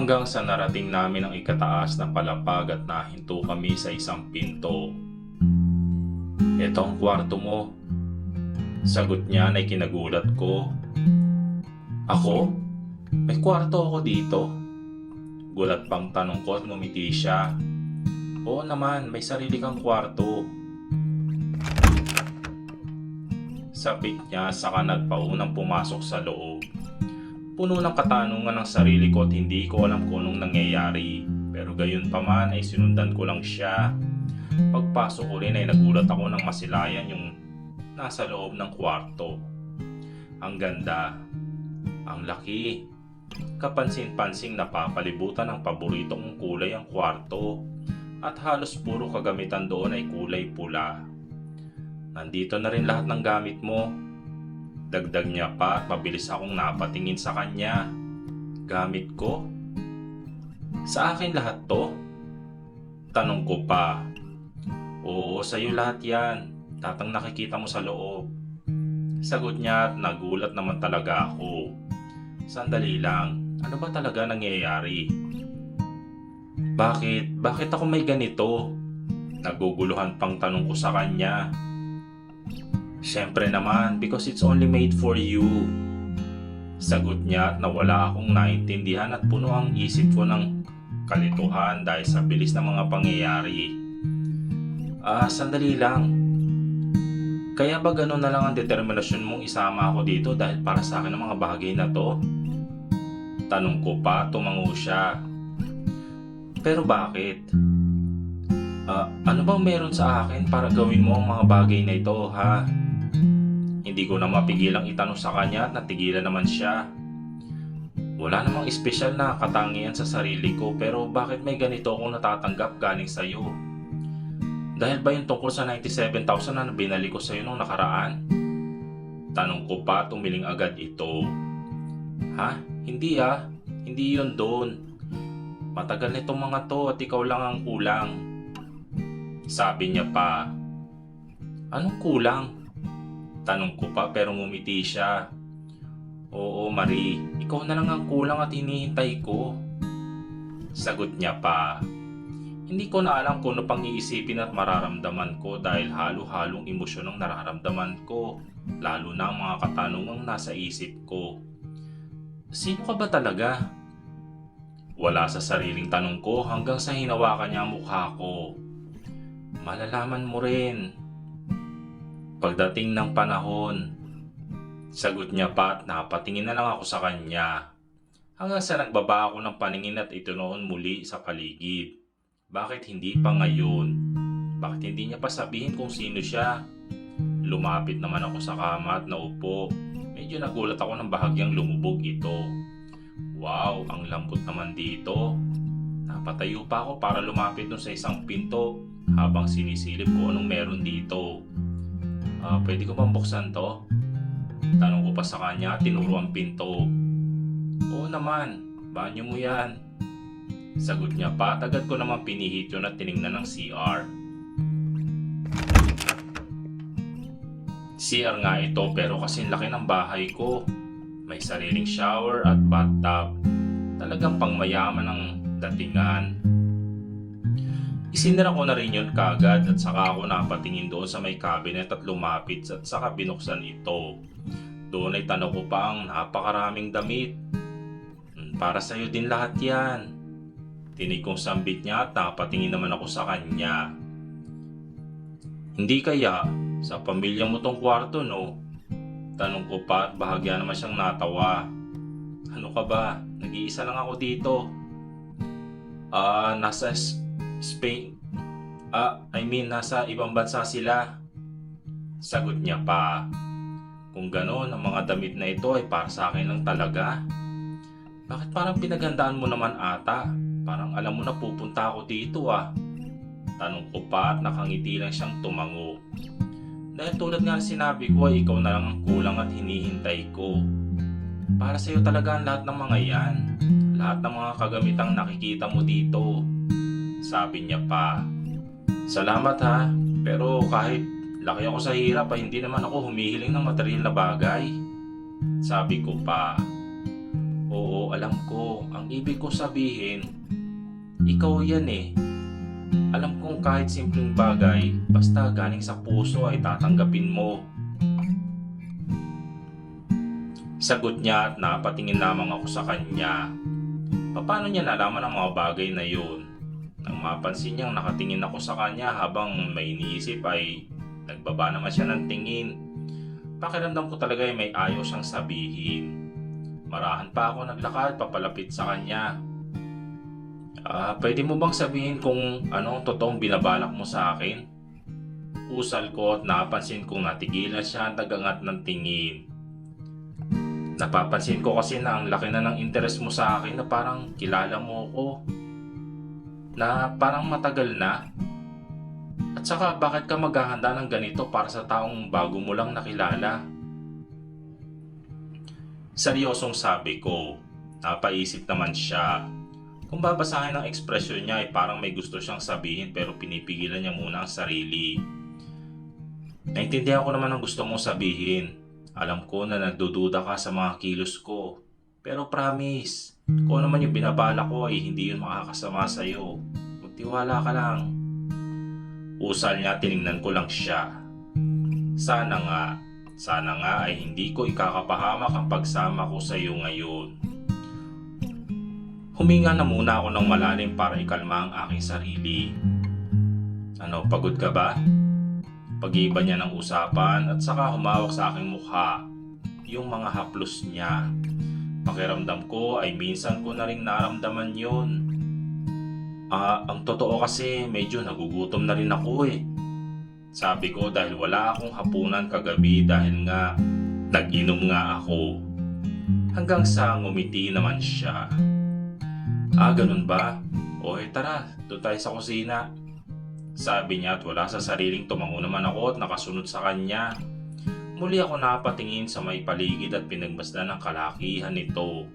Hanggang sa narating namin ang ikataas na palapag at nahinto kami sa isang pinto. "Eto ang kwarto mo," sagot niya na kinagulat ko. "Ako? May kwarto ako dito?" Gulat pang tanong ko at ngumiti siya. "Oo naman, may sarili kang kwarto." Sapit niya saka nagpaunang pumasok sa loob. Puno ng katanungan ng sarili ko at hindi ko alam kung anong nangyayari. Pero gayon pa man ay sinundan ko lang siya. Pagpasok ko rin ay nagulat ako nang masilayan yung nasa loob ng kwarto. Ang ganda, ang laki. Kapansin-pansing napapalibutan ng paborito kong kulay ang kwarto at halos puro kagamitan doon ay kulay pula. "Nandito na rin lahat ng gamit mo," dagdag niya pa at mabilis akong napatingin sa kanya. "Gamit ko? Sa akin lahat to?" Tanong ko pa. "Oo, sa'yo lahat yan. Tatang nakikita mo sa loob." Sagot niya at nagulat naman talaga ako. Sandali lang, ano ba talaga nangyayari? Bakit ako may ganito? Naguguluhan pang tanong ko sa kanya. "Siyempre naman, because it's only made for you." Sagot niya at nawala akong naintindihan at puno ang isip ko ng kalituhan dahil sa bilis ng mga pangyayari. Sandali lang. Kaya ba gano'n na lang ang determinasyon mong isama ako dito dahil para sa akin ang mga bagay na to? Tanong ko pa, tumango siya. "Pero bakit? Ano bang meron sa akin para gawin mo ang mga bagay na ito, ha?" Hindi ko na mapigilang itanong sa kanya at natigilan naman siya. "Wala namang espesyal na katangian sa sarili ko pero bakit may ganito akong natatanggap galing sa'yo? Dahil ba yung tungkol sa 97,000 na binalik ko sa'yo nung nakaraan?" Tanong ko pa, tumiling agad ito. "Ha? Hindi Hindi yun doon. Matagal na itong mga to at ikaw lang ang kulang." Sabi niya pa. "Anong kulang?" Tanong ko pa pero ngumiti siya. "Oo, Marie, ikaw na lang ang kulang at hinihintay ko." Sagot niya pa. Hindi ko na alam kung ano pang iisipin at mararamdaman ko dahil halo-halong emosyon ang nararamdaman ko, lalo na ang mga katanungang nasa isip ko. Sino ka ba talaga? Wala sa sariling tanong ko hanggang sa hinawakan niya ang mukha ko. "Malalaman mo rin pagdating ng panahon." Sagot niya pa at napatingin na lang ako sa kanya. Hanggang sa nagbaba ako ng paningin at itunoon muli sa paligid. Bakit hindi pa ngayon? Bakit hindi niya pa sabihin kung sino siya? Lumapit naman ako sa kama at naupo. Medyo nagulat ako nang bahagyang lumubog ito. Wow, ang lambot naman dito. Napatayo pa ako para lumapit dun sa isang pinto habang sinisilip ko anong meron dito. Pwede ko bang buksan to?" Tanong ko pa sa kanya at tinuro ang pinto. "Oo naman, banyo mo yan." Sagot niya pa at agad ko naman pinihit yun at tiningnan ng CR. CR nga ito pero kasing laki ng bahay ko. May sariling shower at bathtub. Talagang pangmayaman ang datingan. Isinara ko na rin yun kagad at saka ako napatingin doon sa may cabinet at lumapit at saka binuksan ito. Doon ay tanaw ko pa ang napakaraming damit. "Para sa'yo din lahat yan." Tinig kong sambit niya at napatingin naman ako sa kanya. "Hindi kaya sa pamilya mo tong kwarto, no?" Tanong ko pa at bahagya naman siyang natawa. "Ano ka ba? Nag-iisa lang ako dito." Nasa Spain. Nasa ibang bansa sila." Sagot niya pa. "Kung gano'n, ang mga damit na ito ay para sa akin lang talaga. Bakit parang pinaghandaan mo naman ata? Parang alam mo na pupunta ako dito Tanong ko pa at nakangiti lang siyang tumango. Dahil tulad nga sinabi ko ay ikaw na lang ang kulang at hinihintay ko. Para sa'yo talaga ang lahat ng mga yan. Lahat ng mga kagamitang nakikita mo dito." Sabi niya pa. "Salamat ha, pero kahit laki ako sa hirap ay hindi naman ako humihiling ng material na bagay." Sabi ko pa. Oo, alam ko. Ang ibig ko sabihin, ikaw yan eh. Alam kong kahit simpleng bagay, basta galing sa puso ay tatanggapin mo. Sagot niya at napatingin lamang ako sa kanya. Paano niya nalaman ang mga bagay na yun? Nang mapansin niyang nakatingin ako sa kanya habang may iniisip ay nagbaba naman siya ng tingin. Pakiramdam ko talaga ay may ayaw siyang sabihin. Marahan pa ako naglakad papalapit sa kanya. Pwede mo bang sabihin kung anong totoong binabalak mo sa akin? Usal ko at napansin kong natigilan siya at nagangat ng tingin. Napapansin ko kasi na ang laki na ng interes mo sa akin na parang kilala mo ko. Na parang matagal na. At saka bakit ka maghahanda ng ganito para sa taong bago mo lang nakilala? Seryosong sabi ko. Napaisip naman siya. Kung babasahin ang ekspresyon niya ay parang may gusto siyang sabihin pero pinipigilan niya muna ang sarili. Naintindihan ko naman ang gusto mong sabihin. Alam ko na nagdududa ka sa mga kilos ko. Pero promise, kung ano man yung binabala ko ay hindi yun makakasama sa'yo. Magtiwala ka lang. Usal niya, tiningnan ko lang siya. Sana nga ay hindi ko ikakapahamak ang pagsama ko sa iyo ngayon. Huminga na muna ako ng malalim para ikalma ang aking sarili. Ano, pagod ka ba? Pag-iba niya ng usapan at saka humawak sa aking mukha. Yung mga haplos niya. Pakiramdam ko ay minsan ko na rin naramdaman yun. Ang totoo kasi medyo nagugutom na rin ako eh. Sabi ko dahil wala akong hapunan kagabi dahil nga nag-inom nga ako. Hanggang sa ngumiti naman siya. Ganun ba? O tara, doon tayo sa kusina. Sabi niya at wala sa sariling tumango naman ako at nakasunod sa kanya. Muli ako napatingin sa may paligid at pinagmasdan ng kalakihan nito.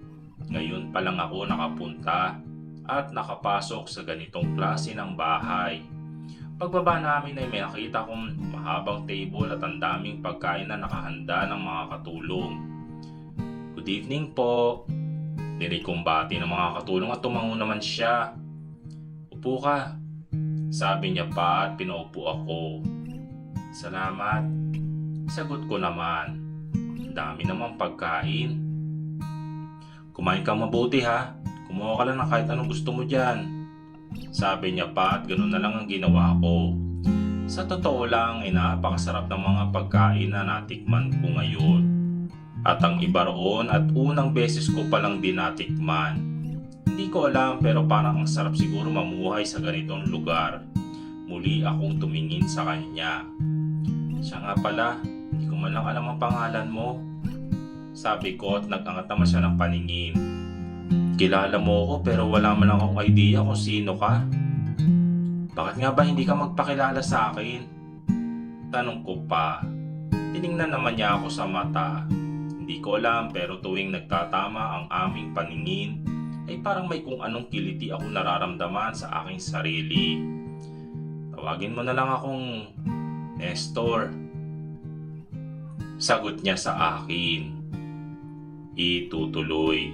Ngayon pa lang ako nakapunta at nakapasok sa ganitong klase ng bahay. Pagbaba namin ay may nakita kong mahabang table at ang daming pagkain na nakahanda ng mga katulong. Good evening po. Dinig kong bati ng mga katulong at tumango naman siya. Upo ka. Sabi niya pa at pinaupo ako. Salamat. Sagot ko naman. Dami namang pagkain. Kumain kang mabuti ha. Kumuha ka lang ng kahit anong gusto mo dyan. Sabi niya pa at ganoon na lang ang ginawa ko. Sa totoo lang ay napakasarap ng mga pagkain na natikman ko ngayon. At ang iba roon at unang beses ko palang din natikman. Hindi ko alam pero parang ang sarap siguro mamuhay sa ganitong lugar. Muli akong tumingin sa kanya. Siya nga pala, hindi ko man lang alam ang pangalan mo. Sabi ko at nag-angat naman siya ng paningin. Kilala mo ako pero wala man lang akong idea kung sino ka. Bakit nga ba hindi ka magpakilala sa akin? Tanong ko pa. Tiningnan naman niya ako sa mata. Hindi ko alam pero tuwing nagtatama ang aming paningin, ay parang may kung anong kiliti ako nararamdaman sa aking sarili. Tawagin mo na lang akong Nestor. Sagot niya sa akin. Itutuloy.